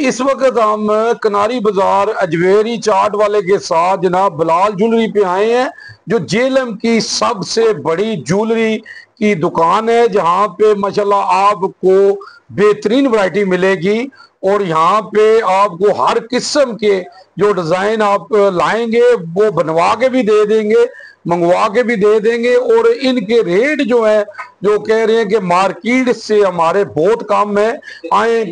इस वक्त हम कनारी बाजार अजवेरी चाट वाले के साथ जनाब बिलाल ज्वेलरी पे आए हैं, जो जेएलएम की सबसे बड़ी ज्वेलरी की दुकान है, जहां पे माशाल्लाह आपको बेहतरीन वैरायटी मिलेगी और यहाँ पे आपको हर किस्म के जो डिजाइन आप लाएंगे वो बनवा के भी दे देंगे, मंगवा के भी दे देंगे। और इनके रेट जो है जो कह रहे हैं कि मार्केट से हमारे बहुत कम है। आए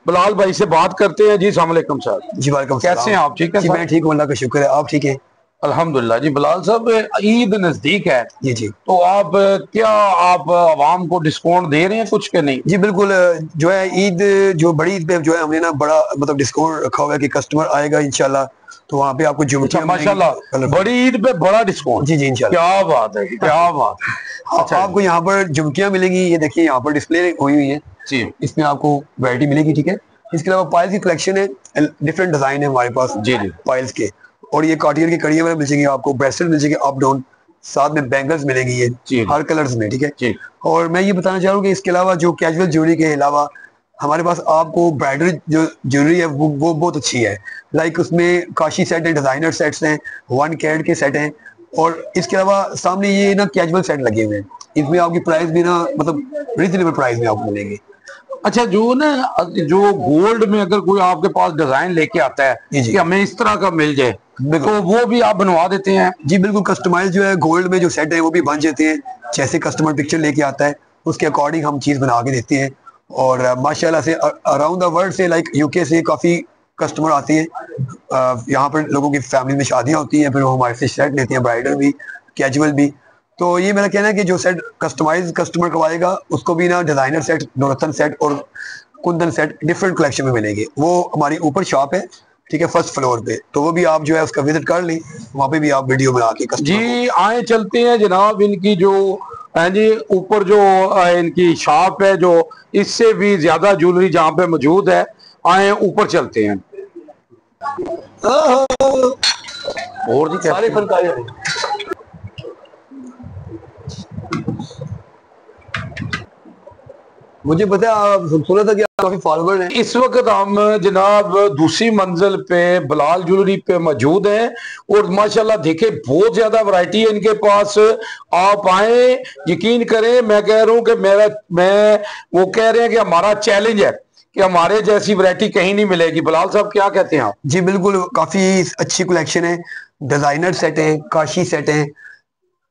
बिलाल भाई से बात करते हैं। जी अस्सलाम वालेकुम सर। जी वालेकुम। कैसे हैं आप? ठीक है? मैं ठीक हूँ, अल्लाह का शुक्र है। आप ठीक है? अल्हम्दुलिल्लाह। जी बिलाल साहब, ईद नजदीक है जी जी, तो आप क्या आप आवाम को डिस्काउंट दे रहे हैं कुछ के नहीं? जी बिल्कुल। जो है ईद, जो बड़ी ईद पे जो है हमने ना बड़ा मतलब डिस्काउंट रखा हुआ है कि कस्टमर आएगा इंशाल्लाह तो वहाँ पे आपको जुमटियां माशाल्लाह बड़ी ईद पे बड़ा डिस्काउंट। जी जी इंशाल्लाह। क्या बात है, क्या बात है। अच्छा, आपको यहाँ पर जुमटियां मिलेंगी, ये देखिए यहाँ पर डिस्प्ले हुई हुई है जी, इसमें आपको वैरायटी मिलेगी। ठीक है, इसके अलावा पायल्स की कलेक्शन है, डिफरेंट डिजाइन है हमारे पास जी जी, पायल्स के। और ये कार्टियर की कड़ियां मिल जाएंगी आपको, ब्रेसलेट मिल जाएंगे अप डाउन, साथ में बैंगल्स मिलेंगी ये जी हर कलर्स में। ठीक है जी। और मैं ये बताना चाह रहा हूँ कि इसके अलावा जो कैजुअल ज्वेलरी के अलावा हमारे पास आपको ब्राइडल जो ज्वेलरी है वो बहुत अच्छी है। लाइक उसमें काशी सेट है, डिजाइनर सेट्स हैं, 1 कैरेट के सेट हैं। और इसके अलावा सामने ये ना कैजुअल सेट लगे हुए हैं, इसमें आपकी प्राइस भी ना मतलब रिजनेबल प्राइस में आपको मिलेंगे। अच्छा, जो ना जो गोल्ड में अगर कोई आपके पास डिजाइन लेके आता है कि हमें इस तरह का मिल जाए तो वो भी आप बनवा देते हैं? जी बिल्कुल, कस्टमाइज जो है गोल्ड में जो सेट है वो भी बन जाते हैं, जैसे कस्टमर पिक्चर लेके आता है उसके अकॉर्डिंग हम चीज़ बना के देते हैं। और माशाल्लाह से अराउंड द वर्ल्ड से, लाइक यूके से काफ़ी कस्टमर आते हैं। यहाँ पर लोगों की फैमिली में शादियाँ होती हैं, फिर वो हमारे से सेट लेते हैं, ब्राइडल भी कैजुअल भी। तो ये मेरा कहना है कि जो सेट कस्टमाइज कस्टमर करवाएगा उसको भी ना डिजाइनर सेट, नवरत्न सेट और कुंदन सेट डिफरेंट कलेक्शन में मिलेंगे। वो हमारी ऊपर शॉप है, ठीक है, फर्स्ट फ्लोर पे, तो वो भी आप जो है उसका विजिट कर लें, वहाँ पे भी आप वीडियो बना के कस्टमर जी आए चलते हैं जनाब। इनकी जो है जी ऊपर जो इनकी शॉप है, जो इससे भी ज्यादा ज्वेलरी जहाँ पे मौजूद है, आए ऊपर चलते हैं। और जी सारे फनकार मुझे पता है, आप सुना था कि आप काफी फॉलोवर हैं। इस वक्त हम जनाब दूसरी मंजिल पे बिलाल ज्वेलरी पे मौजूद हैं और माशाल्लाह देखे बहुत ज्यादा वैरायटी है इनके पास। आप आए, यकीन करें, मैं कह रहा हूं कि वो कह रहे हैं कि हमारा चैलेंज है कि हमारे जैसी वैरायटी कहीं नहीं मिलेगी। बिलाल साहब क्या कहते हैं आप? जी बिल्कुल, काफी अच्छी कलेक्शन है, डिजाइनर सेट है, काशी सेट है,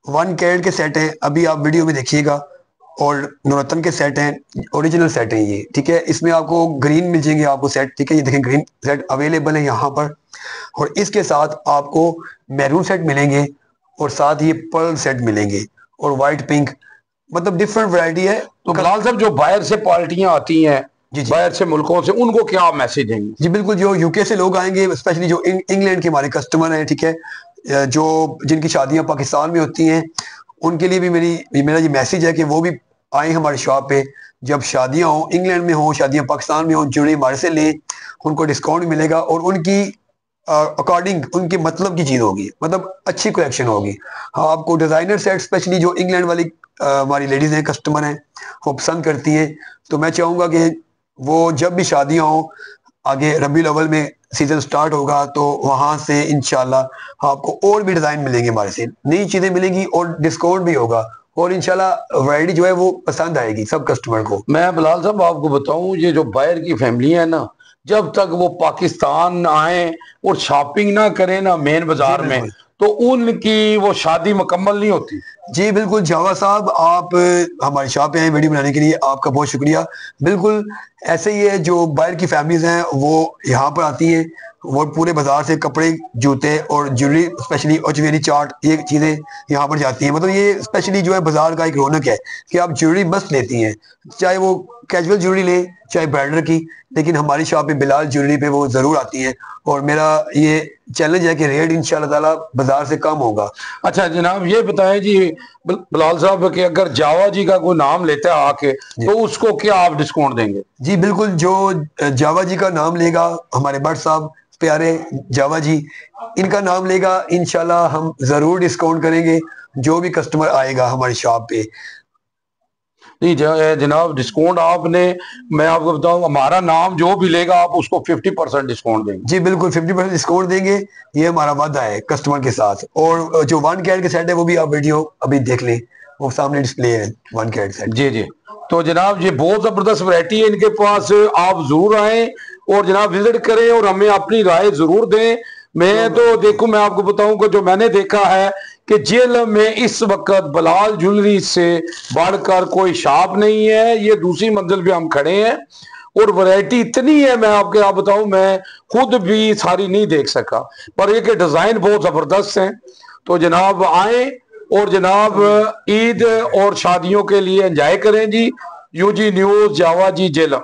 1 कैरेट के सेट हैं, अभी आप वीडियो में देखिएगा। और नवरत्न के सेट हैं, ओरिजिनल सेट हैं ये। ठीक है, इसमें आपको ग्रीन मिल जाएंगे आपको सेट। ठीक है, ये देखें ग्रीन सेट अवेलेबल है यहाँ पर। और इसके साथ आपको मैरून सेट मिलेंगे और साथ ये पर्ल सेट मिलेंगे और वाइट पिंक, मतलब डिफरेंट वैरायटी है। तो बिलाल साहब, जो बाहर से पार्टियां आती हैं, जी जी, बाहर से मुल्कों से, उनको क्या मैसेज देंगे? जी बिल्कुल, जो यूके से लोग आएंगे, स्पेशली जो इंग्लैंड के हमारे कस्टमर हैं, ठीक है, जो जिनकी शादियां पाकिस्तान में होती हैं, उनके लिए भी मेरा ये मैसेज है कि वो भी आए हमारे शॉप पे। जब शादियां हो, इंग्लैंड में हो, शादियां पाकिस्तान में हो, जुड़े हमारे से लें, उनको डिस्काउंट मिलेगा और उनकी अकॉर्डिंग उनके मतलब की चीज़ होगी, मतलब अच्छी कलेक्शन होगी। हाँ, आपको डिज़ाइनर सेट स्पेशली जो इंग्लैंड वाली हमारी लेडीज़ हैं, कस्टमर हैं, वो पसंद करती हैं। तो मैं चाहूँगा कि वो जब भी शादियाँ हों, आगे रबी अव्वल में सीजन स्टार्ट होगा तो वहां से इंशाल्लाह आपको और भी डिजाइन मिलेंगे, हमारे से नई चीजें मिलेंगी और डिस्काउंट भी होगा। और इंशाल्लाह वैरायटी जो है वो पसंद आएगी सब कस्टमर को। मैं बिलाल साहब आपको बताऊं, ये जो बाहर की फैमिली है ना, जब तक वो पाकिस्तान आए और शॉपिंग ना करें ना मेन बाजार में, तो उनकी वो शादी मुकम्मल नहीं होती। जी बिल्कुल जावा साहब, आप हमारी शॉप पे आए वीडियो बनाने के लिए, आपका बहुत शुक्रिया। बिल्कुल ऐसे ही है, जो बाहर की फैमिलीज हैं वो यहाँ पर आती हैं, वो पूरे बाजार से कपड़े, जूते और ज्वेलरी, स्पेशली अजमेरी चाट, ये चीज़ें यहाँ पर जाती हैं। मतलब ये स्पेशली जो है बाजार का एक रौनक है कि आप ज्वेलरी मस्त लेती हैं, चाहे वो कैजुअल ज्वेलरी लें चाहे ब्राइडल की, लेकिन हमारी शॉप पे बिलाल ज्वेलरी पे वो ज़रूर आती हैं। और मेरा ये चैलेंज है कि रेट इंशाल्लाह ताला बाजार से कम होगा। अच्छा जनाब, ये बताएं जी बिलाल साहब कि अगर जावा जी का कोई नाम लेता है आके, तो उसको क्या आप डिस्काउंट देंगे? जी बिल्कुल, जो जावा जी का नाम लेगा, हमारे भट्ट साहब प्यारे जावा जी, इनका नाम लेगा, इंशाल्लाह हम जरूर डिस्काउंट करेंगे जो भी कस्टमर आएगा हमारी शॉप पे। नहीं जनाब, डिस्काउंट आपने, मैं आपको बताऊं, हमारा नाम जो भी लेगा आप उसको 50% डिस्काउंट देंगे। जी बिल्कुल, 50% डिस्काउंट देंगे, ये हमारा वादा है कस्टमर के साथ। और जो 1 कैरेट के सेट है वो भी आप वीडियो अभी देख लें, वो सामने डिस्प्ले है 1 कैरेट सेट। जी जी, तो जनाब ये बहुत जबरदस्त वैरायटी है इनके पास, आप जरूर आए और जनाब विजिट करें और हमें अपनी राय जरूर दें। मैं तो देखो, मैं आपको बताऊं कि जो मैंने देखा है कि जेएलएम में इस वक्त बलाल ज्वेलरी से बढ़कर कोई शॉप नहीं है। ये दूसरी मंजिल पे हम खड़े हैं और वैरायटी इतनी है, मैं आप बताऊं, मैं खुद भी सारी नहीं देख सका, पर ये के डिजाइन बहुत जबरदस्त हैं। तो जनाब आए और जनाब ईद और शादियों के लिए एंजॉय करें जी। यूजी न्यूज, जावा जी, जेलम।